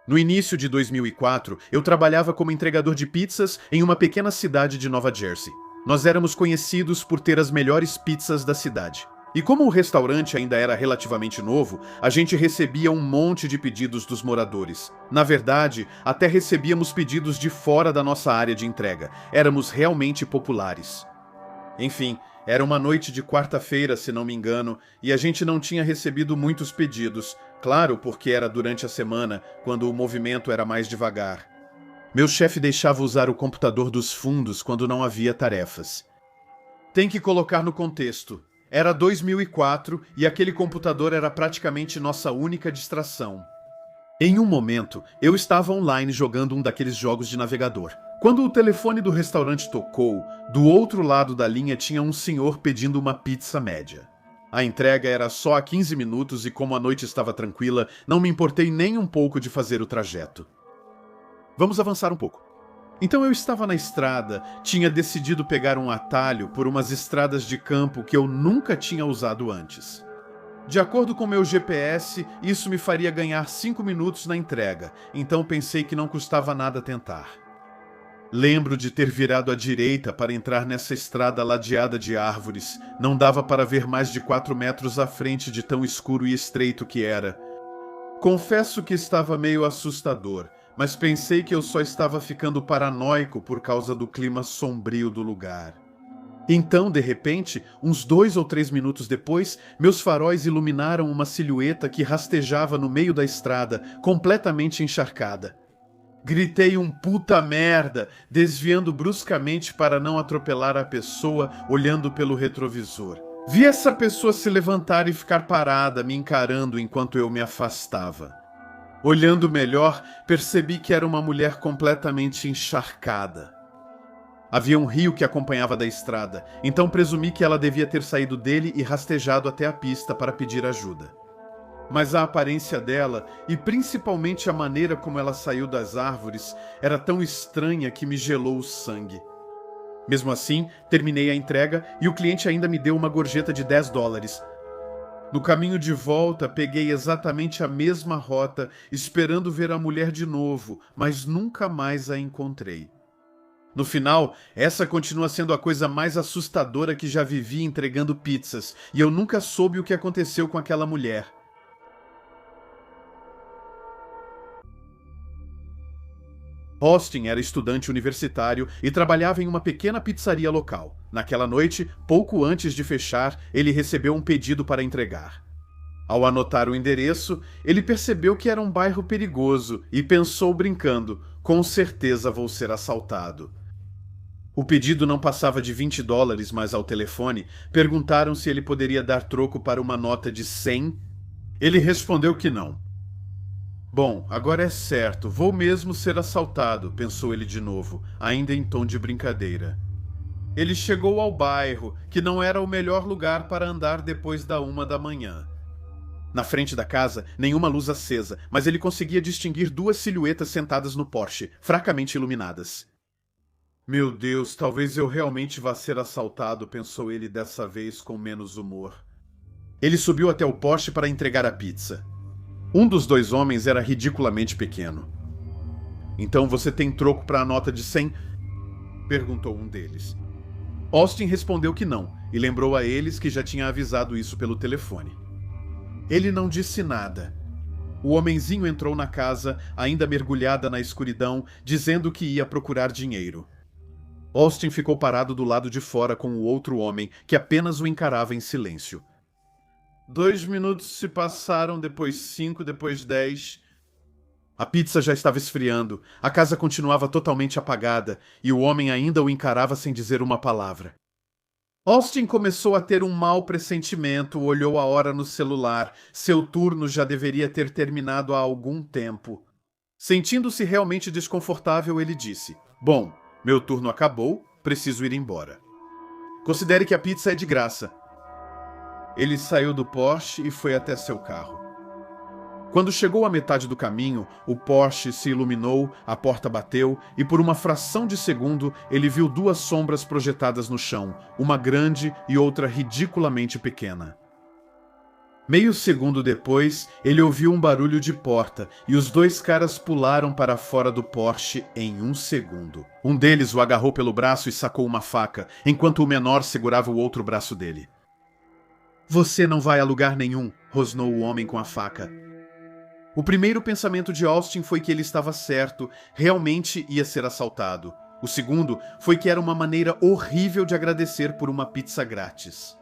No início de 2004, eu trabalhava como entregador de pizzas em uma pequena cidade de Nova Jersey. Nós éramos conhecidos por ter as melhores pizzas da cidade. E como o restaurante ainda era relativamente novo, a gente recebia um monte de pedidos dos moradores. Na verdade, até recebíamos pedidos de fora da nossa área de entrega. Éramos realmente populares. Enfim, era uma noite de quarta-feira, se não me engano, e a gente não tinha recebido muitos pedidos. Claro, porque era durante a semana, quando o movimento era mais devagar. Meu chefe deixava usar o computador dos fundos quando não havia tarefas. Tem que colocar no contexto. Era 2004 e aquele computador era praticamente nossa única distração. Em um momento, eu estava online jogando um daqueles jogos de navegador. Quando o telefone do restaurante tocou, do outro lado da linha tinha um senhor pedindo uma pizza média. A entrega era só a 15 minutos e como a noite estava tranquila, não me importei nem um pouco de fazer o trajeto. Vamos avançar um pouco. Então eu estava na estrada, tinha decidido pegar um atalho por umas estradas de campo que eu nunca tinha usado antes. De acordo com meu GPS, isso me faria ganhar 5 minutos na entrega, então pensei que não custava nada tentar. Lembro de ter virado à direita para entrar nessa estrada ladeada de árvores. Não dava para ver mais de 4 metros à frente de tão escuro e estreito que era. Confesso que estava meio assustador, mas pensei que eu só estava ficando paranoico por causa do clima sombrio do lugar. Então, de repente, uns 2 ou 3 minutos depois, meus faróis iluminaram uma silhueta que rastejava no meio da estrada, completamente encharcada. Gritei um puta merda, desviando bruscamente para não atropelar a pessoa, olhando pelo retrovisor. Vi essa pessoa se levantar e ficar parada, me encarando enquanto eu me afastava. Olhando melhor, percebi que era uma mulher completamente encharcada. Havia um rio que acompanhava da estrada, então presumi que ela devia ter saído dele e rastejado até a pista para pedir ajuda. Mas a aparência dela, e principalmente a maneira como ela saiu das árvores, era tão estranha que me gelou o sangue. Mesmo assim, terminei a entrega e o cliente ainda me deu uma gorjeta de $10. No caminho de volta, peguei exatamente a mesma rota, esperando ver a mulher de novo, mas nunca mais a encontrei. No final, essa continua sendo a coisa mais assustadora que já vivi entregando pizzas, e eu nunca soube o que aconteceu com aquela mulher. Austin era estudante universitário e trabalhava em uma pequena pizzaria local. Naquela noite, pouco antes de fechar, ele recebeu um pedido para entregar. Ao anotar o endereço, ele percebeu que era um bairro perigoso e pensou brincando, com certeza vou ser assaltado. O pedido não passava de $20, mas ao telefone perguntaram se ele poderia dar troco para uma nota de 100. Ele respondeu que não. Bom, agora é certo, vou mesmo ser assaltado, pensou ele de novo, ainda em tom de brincadeira. Ele chegou ao bairro, que não era o melhor lugar para andar depois da 1 da manhã. Na frente da casa, nenhuma luz acesa, mas ele conseguia distinguir 2 silhuetas sentadas no porche, fracamente iluminadas. Meu Deus, talvez eu realmente vá ser assaltado, pensou ele dessa vez com menos humor. Ele subiu até o poste para entregar a pizza. Um dos 2 homens era ridiculamente pequeno. Então você tem troco para a nota de 100? Perguntou um deles. Austin respondeu que não, e lembrou a eles que já tinha avisado isso pelo telefone. Ele não disse nada. O homenzinho entrou na casa, ainda mergulhada na escuridão, dizendo que ia procurar dinheiro. Austin ficou parado do lado de fora com o outro homem, que apenas o encarava em silêncio. 2 minutos se passaram, depois 5, depois 10. A pizza já estava esfriando, a casa continuava totalmente apagada e o homem ainda o encarava sem dizer uma palavra. Austin começou a ter um mau pressentimento, olhou a hora no celular. Seu turno já deveria ter terminado há algum tempo. Sentindo-se realmente desconfortável, ele disse: Bom, meu turno acabou, preciso ir embora. Considere que a pizza é de graça. Ele saiu do Porsche e foi até seu carro. Quando chegou à metade do caminho, o Porsche se iluminou, a porta bateu e por uma fração de segundo ele viu 2 sombras projetadas no chão, uma grande e outra ridiculamente pequena. Meio segundo depois, ele ouviu um barulho de porta e os dois caras pularam para fora do Porsche em um segundo. Um deles o agarrou pelo braço e sacou uma faca, enquanto o menor segurava o outro braço dele. "Você não vai a lugar nenhum", rosnou o homem com a faca. O primeiro pensamento de Austin foi que ele estava certo, realmente ia ser assaltado. O segundo foi que era uma maneira horrível de agradecer por uma pizza grátis.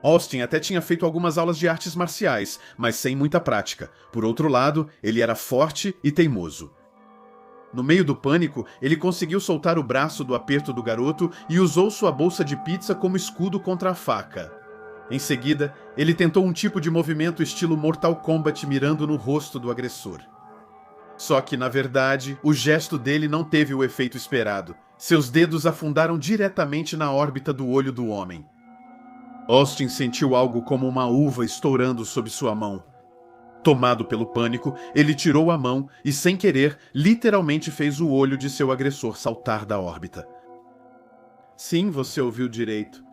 Austin até tinha feito algumas aulas de artes marciais, mas sem muita prática. Por outro lado, ele era forte e teimoso. No meio do pânico, ele conseguiu soltar o braço do aperto do garoto e usou sua bolsa de pizza como escudo contra a faca. Em seguida, ele tentou um tipo de movimento estilo Mortal Kombat mirando no rosto do agressor. Só que, na verdade, o gesto dele não teve o efeito esperado. Seus dedos afundaram diretamente na órbita do olho do homem. Austin sentiu algo como uma uva estourando sob sua mão. Tomado pelo pânico, ele tirou a mão e, sem querer, literalmente fez o olho de seu agressor saltar da órbita. Sim, você ouviu direito.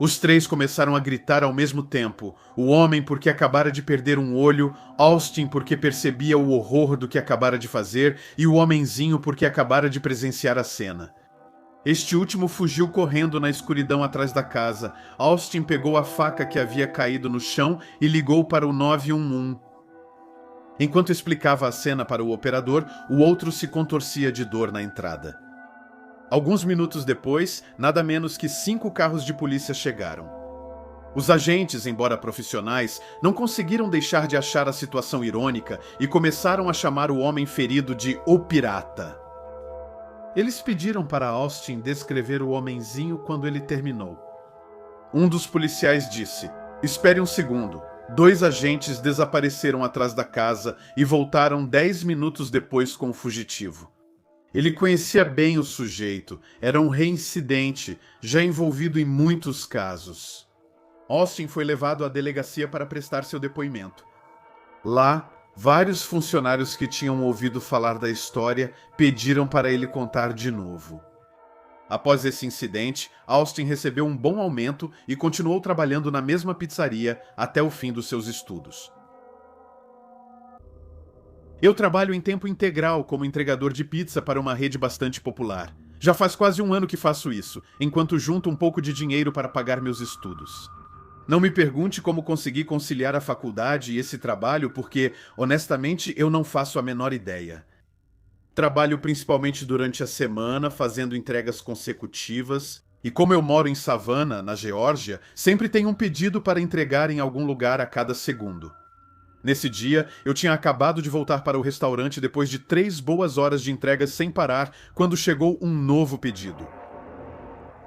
Os três começaram a gritar ao mesmo tempo. O homem porque acabara de perder um olho, Austin porque percebia o horror do que acabara de fazer e o homenzinho porque acabara de presenciar a cena. Este último fugiu correndo na escuridão atrás da casa. Austin pegou a faca que havia caído no chão e ligou para o 911. Enquanto explicava a cena para o operador, o outro se contorcia de dor na entrada. Alguns minutos depois, nada menos que 5 carros de polícia chegaram. Os agentes, embora profissionais, não conseguiram deixar de achar a situação irônica e começaram a chamar o homem ferido de O Pirata. Eles pediram para Austin descrever o homenzinho quando ele terminou. Um dos policiais disse: "Espere um segundo." 2 agentes desapareceram atrás da casa e voltaram 10 minutos depois com o fugitivo. Ele conhecia bem o sujeito, era um reincidente, já envolvido em muitos casos. Austin foi levado à delegacia para prestar seu depoimento. Lá, vários funcionários que tinham ouvido falar da história pediram para ele contar de novo. Após esse incidente, Austin recebeu um bom aumento e continuou trabalhando na mesma pizzaria até o fim dos seus estudos. Eu trabalho em tempo integral como entregador de pizza para uma rede bastante popular. Já faz quase um ano que faço isso, enquanto junto um pouco de dinheiro para pagar meus estudos. Não me pergunte como consegui conciliar a faculdade e esse trabalho, porque, honestamente, eu não faço a menor ideia. Trabalho principalmente durante a semana, fazendo entregas consecutivas, e como eu moro em Savannah, na Geórgia, sempre tenho um pedido para entregar em algum lugar a cada segundo. Nesse dia, eu tinha acabado de voltar para o restaurante depois de 3 boas horas de entregas sem parar, quando chegou um novo pedido.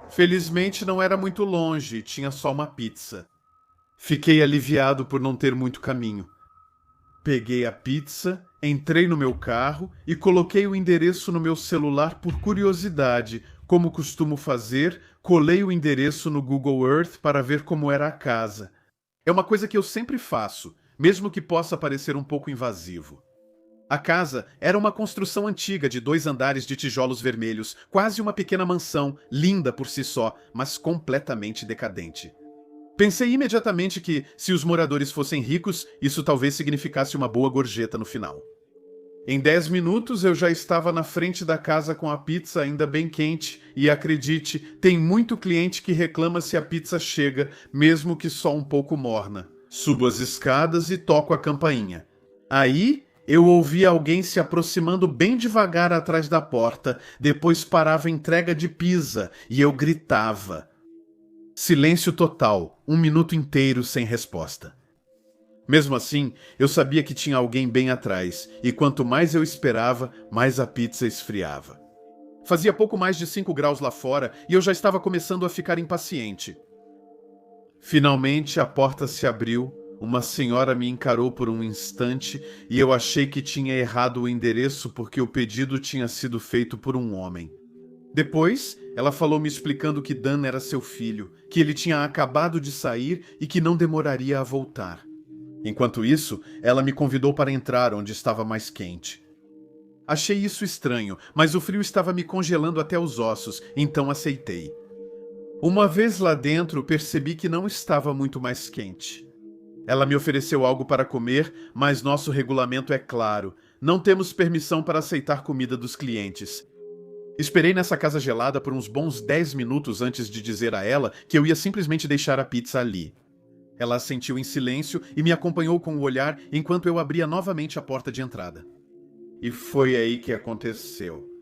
Felizmente não era muito longe, tinha só uma pizza. Fiquei aliviado por não ter muito caminho. Peguei a pizza, entrei no meu carro e coloquei o endereço no meu celular por curiosidade. Como costumo fazer, colei o endereço no Google Earth para ver como era a casa. É uma coisa que eu sempre faço, mesmo que possa parecer um pouco invasivo. A casa era uma construção antiga de 2 andares de tijolos vermelhos, quase uma pequena mansão, linda por si só, mas completamente decadente. Pensei imediatamente que, se os moradores fossem ricos, isso talvez significasse uma boa gorjeta no final. Em 10 minutos eu já estava na frente da casa com a pizza ainda bem quente e, acredite, tem muito cliente que reclama se a pizza chega, mesmo que só um pouco morna. Subo as escadas e toco a campainha. Aí, eu ouvi alguém se aproximando bem devagar atrás da porta, depois parava a entrega de pizza e eu gritava. Silêncio total, 1 minuto inteiro sem resposta. Mesmo assim, eu sabia que tinha alguém bem atrás, e quanto mais eu esperava, mais a pizza esfriava. Fazia pouco mais de 5 graus lá fora e eu já estava começando a ficar impaciente. Finalmente a porta se abriu, uma senhora me encarou por um instante e eu achei que tinha errado o endereço porque o pedido tinha sido feito por um homem. Depois, ela falou me explicando que Dan era seu filho, que ele tinha acabado de sair e que não demoraria a voltar. Enquanto isso, ela me convidou para entrar onde estava mais quente. Achei isso estranho, mas o frio estava me congelando até os ossos, então aceitei. Uma vez lá dentro, percebi que não estava muito mais quente. Ela me ofereceu algo para comer, mas nosso regulamento é claro. Não temos permissão para aceitar comida dos clientes. Esperei nessa casa gelada por uns bons 10 minutos antes de dizer a ela que eu ia simplesmente deixar a pizza ali. Ela assentiu em silêncio e me acompanhou com o olhar enquanto eu abria novamente a porta de entrada. E foi aí que aconteceu.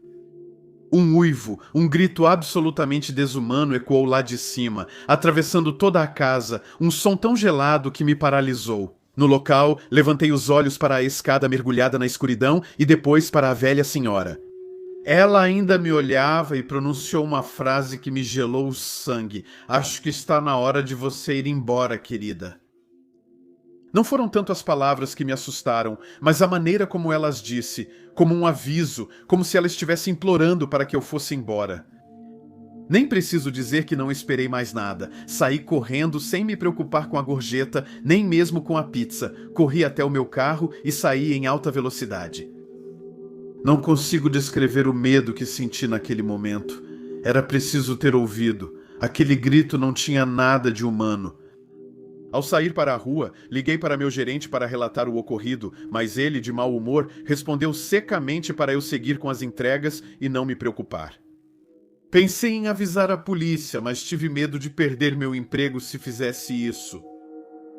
Um uivo, um grito absolutamente desumano ecoou lá de cima, atravessando toda a casa, um som tão gelado que me paralisou. No local, levantei os olhos para a escada mergulhada na escuridão e depois para a velha senhora. Ela ainda me olhava e pronunciou uma frase que me gelou o sangue. Acho que está na hora de você ir embora, querida. Não foram tanto as palavras que me assustaram, mas a maneira como ela as disse, como um aviso, como se ela estivesse implorando para que eu fosse embora. Nem preciso dizer que não esperei mais nada. Saí correndo sem me preocupar com a gorjeta, nem mesmo com a pizza. Corri até o meu carro e saí em alta velocidade. Não consigo descrever o medo que senti naquele momento. Era preciso ter ouvido. Aquele grito não tinha nada de humano. Ao sair para a rua, liguei para meu gerente para relatar o ocorrido, mas ele, de mau humor, respondeu secamente para eu seguir com as entregas e não me preocupar. Pensei em avisar a polícia, mas tive medo de perder meu emprego se fizesse isso.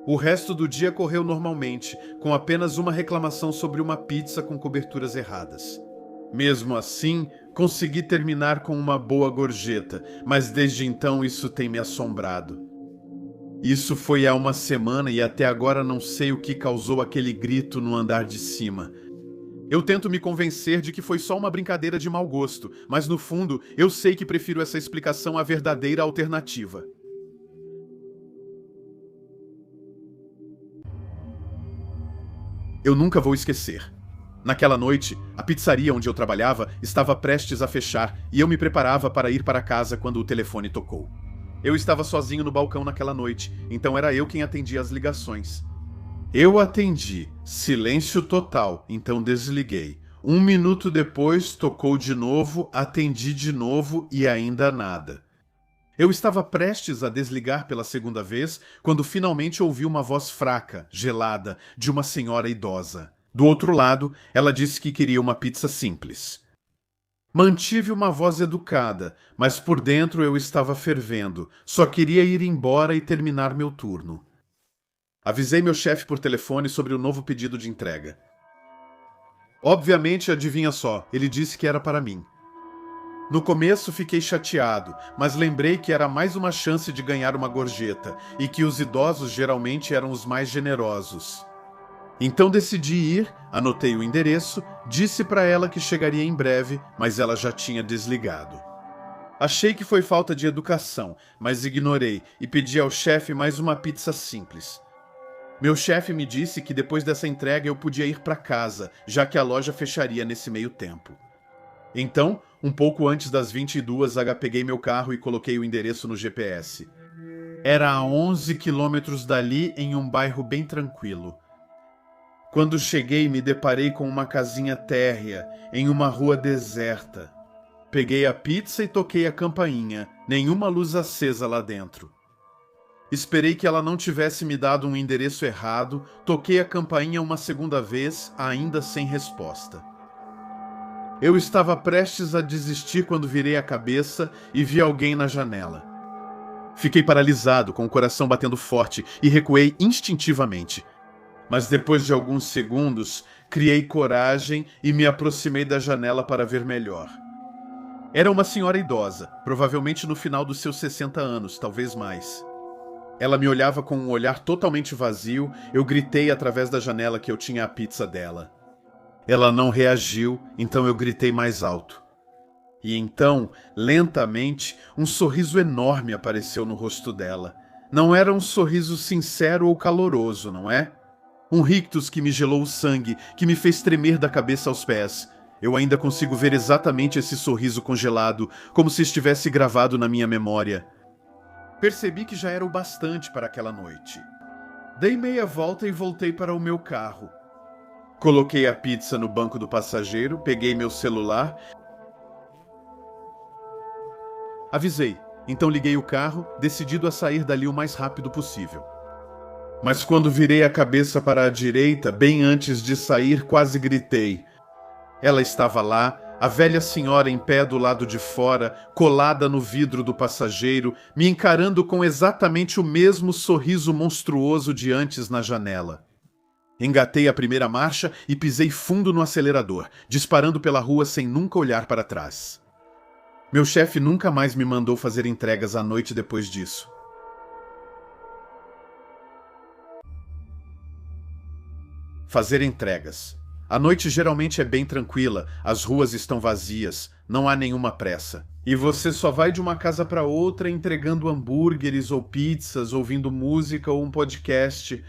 O resto do dia correu normalmente, com apenas uma reclamação sobre uma pizza com coberturas erradas. Mesmo assim, consegui terminar com uma boa gorjeta, mas desde então isso tem me assombrado. Isso foi há uma semana e até agora não sei o que causou aquele grito no andar de cima. Eu tento me convencer de que foi só uma brincadeira de mau gosto, mas no fundo eu sei que prefiro essa explicação à verdadeira alternativa. Eu nunca vou esquecer. Naquela noite, a pizzaria onde eu trabalhava estava prestes a fechar e eu me preparava para ir para casa quando o telefone tocou. Eu estava sozinho no balcão naquela noite, então era eu quem atendia as ligações. Eu atendi, silêncio total, então desliguei. 1 minuto depois, tocou de novo, atendi de novo e ainda nada. Eu estava prestes a desligar pela segunda vez quando finalmente ouvi uma voz fraca, gelada, de uma senhora idosa. Do outro lado, ela disse que queria uma pizza simples. Mantive uma voz educada, mas por dentro eu estava fervendo. Só queria ir embora e terminar meu turno. Avisei meu chefe por telefone sobre o novo pedido de entrega. Obviamente, adivinha só, ele disse que era para mim. No começo fiquei chateado, mas lembrei que era mais uma chance de ganhar uma gorjeta e que os idosos geralmente eram os mais generosos. Então decidi ir, anotei o endereço, disse para ela que chegaria em breve, mas ela já tinha desligado. Achei que foi falta de educação, mas ignorei e pedi ao chefe mais uma pizza simples. Meu chefe me disse que depois dessa entrega eu podia ir para casa, já que a loja fecharia nesse meio tempo. Então, um pouco antes das 22, peguei meu carro e coloquei o endereço no GPS. Era a 11 quilômetros dali, em um bairro bem tranquilo. Quando cheguei, me deparei com uma casinha térrea, em uma rua deserta. Peguei a pizza e toquei a campainha, nenhuma luz acesa lá dentro. Esperei que ela não tivesse me dado um endereço errado, toquei a campainha uma segunda vez, ainda sem resposta. Eu estava prestes a desistir quando virei a cabeça e vi alguém na janela. Fiquei paralisado, com o coração batendo forte, e recuei instintivamente. Mas depois de alguns segundos, criei coragem e me aproximei da janela para ver melhor. Era uma senhora idosa, provavelmente no final dos seus 60 anos, talvez mais. Ela me olhava com um olhar totalmente vazio, eu gritei através da janela que eu tinha a pizza dela. Ela não reagiu, então eu gritei mais alto. E então, lentamente, um sorriso enorme apareceu no rosto dela. Não era um sorriso sincero ou caloroso, não é? Um rictus que me gelou o sangue, que me fez tremer da cabeça aos pés. Eu ainda consigo ver exatamente esse sorriso congelado, como se estivesse gravado na minha memória. Percebi que já era o bastante para aquela noite. Dei meia volta e voltei para o meu carro. Coloquei a pizza no banco do passageiro, peguei meu celular. Avisei, então liguei o carro, decidido a sair dali o mais rápido possível. Mas quando virei a cabeça para a direita, bem antes de sair, quase gritei. Ela estava lá, a velha senhora em pé do lado de fora, colada no vidro do passageiro, me encarando com exatamente o mesmo sorriso monstruoso de antes na janela. Engatei a primeira marcha e pisei fundo no acelerador, disparando pela rua sem nunca olhar para trás. Meu chefe nunca mais me mandou fazer entregas à noite depois disso. Fazer entregas. A noite geralmente é bem tranquila, as ruas estão vazias, não há nenhuma pressa. E você só vai de uma casa para outra entregando hambúrgueres ou pizzas, ouvindo música ou um podcast.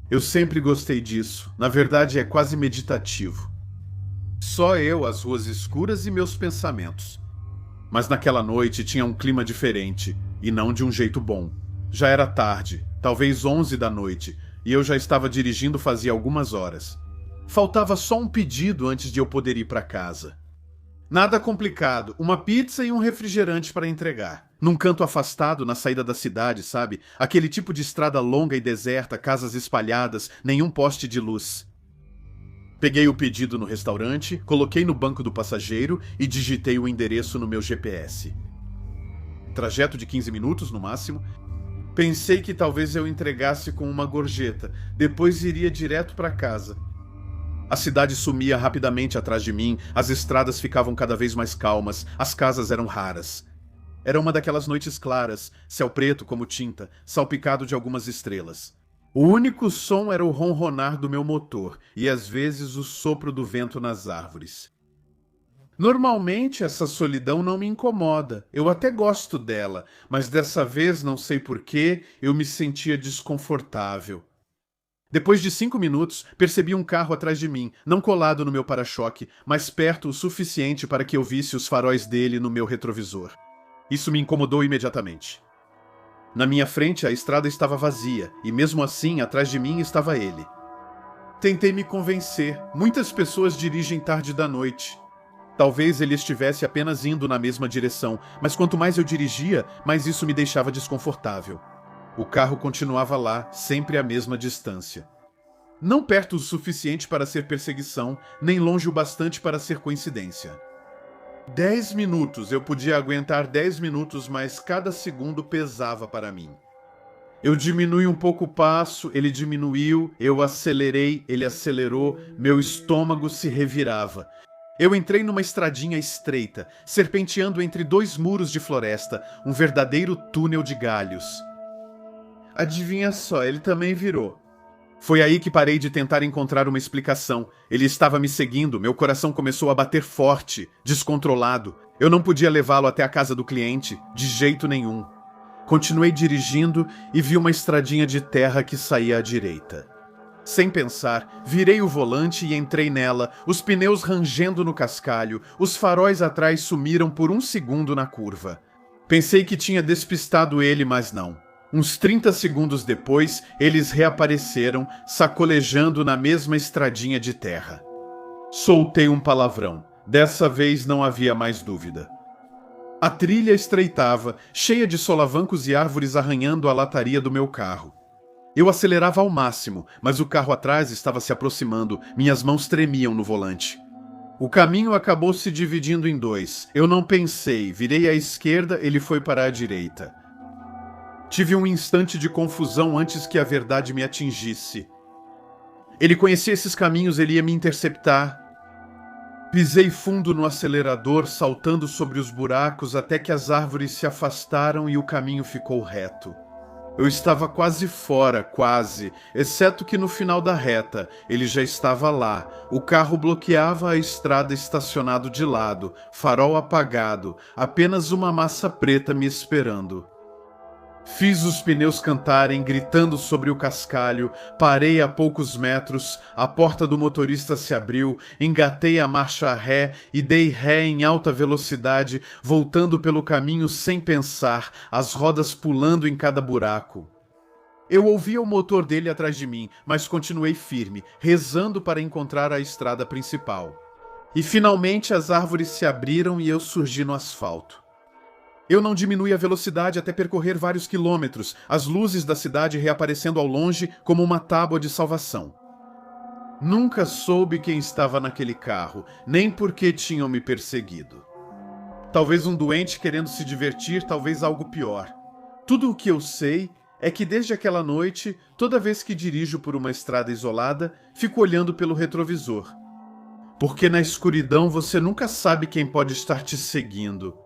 Eu sempre gostei disso. Na verdade, é quase meditativo. Só eu, as ruas escuras e meus pensamentos. Mas naquela noite tinha um clima diferente, e não de um jeito bom. Já era tarde, talvez 11 da noite, e eu já estava dirigindo fazia algumas horas. Faltava só um pedido antes de eu poder ir para casa. Nada complicado, uma pizza e um refrigerante para entregar. Num canto afastado, na saída da cidade, sabe? Aquele tipo de estrada longa e deserta, casas espalhadas, nenhum poste de luz. Peguei o pedido no restaurante, coloquei no banco do passageiro e digitei o endereço no meu GPS. Trajeto de 15 minutos no máximo. Pensei que talvez eu entregasse com uma gorjeta, depois iria direto para casa. A cidade sumia rapidamente atrás de mim, as estradas ficavam cada vez mais calmas, as casas eram raras. Era uma daquelas noites claras, céu preto como tinta, salpicado de algumas estrelas. O único som era o ronronar do meu motor e às vezes o sopro do vento nas árvores. Normalmente essa solidão não me incomoda, eu até gosto dela, mas dessa vez, não sei porquê, eu me sentia desconfortável. Depois de 5 minutos, percebi um carro atrás de mim, não colado no meu para-choque, mas perto o suficiente para que eu visse os faróis dele no meu retrovisor. Isso me incomodou imediatamente. Na minha frente, a estrada estava vazia, e mesmo assim, atrás de mim estava ele. Tentei me convencer. Muitas pessoas dirigem tarde da noite. Talvez ele estivesse apenas indo na mesma direção, mas quanto mais eu dirigia, mais isso me deixava desconfortável. O carro continuava lá, sempre à mesma distância. Não perto o suficiente para ser perseguição, nem longe o bastante para ser coincidência. 10 minutos, eu podia aguentar 10 minutos, mas cada segundo pesava para mim. Eu diminui um pouco o passo, ele diminuiu, eu acelerei, ele acelerou, meu estômago se revirava. Eu entrei numa estradinha estreita, serpenteando entre 2 muros de floresta, um verdadeiro túnel de galhos. Adivinha só, ele também virou. Foi aí que parei de tentar encontrar uma explicação. Ele estava me seguindo, meu coração começou a bater forte, descontrolado. Eu não podia levá-lo até a casa do cliente, de jeito nenhum. Continuei dirigindo e vi uma estradinha de terra que saía à direita. Sem pensar, virei o volante e entrei nela, os pneus rangendo no cascalho, os faróis atrás sumiram por um segundo na curva. Pensei que tinha despistado ele, mas não. Uns 30 segundos depois, eles reapareceram, sacolejando na mesma estradinha de terra. Soltei um palavrão. Dessa vez não havia mais dúvida. A trilha estreitava, cheia de solavancos e árvores arranhando a lataria do meu carro. Eu acelerava ao máximo, mas o carro atrás estava se aproximando, minhas mãos tremiam no volante. O caminho acabou se dividindo em 2. Eu não pensei, virei à esquerda, ele foi para a direita. Tive um instante de confusão antes que a verdade me atingisse. Ele conhecia esses caminhos, ele ia me interceptar. Pisei fundo no acelerador, saltando sobre os buracos até que as árvores se afastaram e o caminho ficou reto. Eu estava quase fora, quase, exceto que no final da reta, ele já estava lá. O carro bloqueava a estrada estacionado de lado, farol apagado, apenas uma massa preta me esperando. Fiz os pneus cantarem, gritando sobre o cascalho, parei a poucos metros, a porta do motorista se abriu, engatei a marcha ré e dei ré em alta velocidade, voltando pelo caminho sem pensar, as rodas pulando em cada buraco. Eu ouvia o motor dele atrás de mim, mas continuei firme, rezando para encontrar a estrada principal. E finalmente as árvores se abriram e eu surgi no asfalto. Eu não diminui a velocidade até percorrer vários quilômetros, as luzes da cidade reaparecendo ao longe como uma tábua de salvação. Nunca soube quem estava naquele carro, nem por que tinham me perseguido. Talvez um doente querendo se divertir, talvez algo pior. Tudo o que eu sei é que desde aquela noite, toda vez que dirijo por uma estrada isolada, fico olhando pelo retrovisor. Porque na escuridão você nunca sabe quem pode estar te seguindo.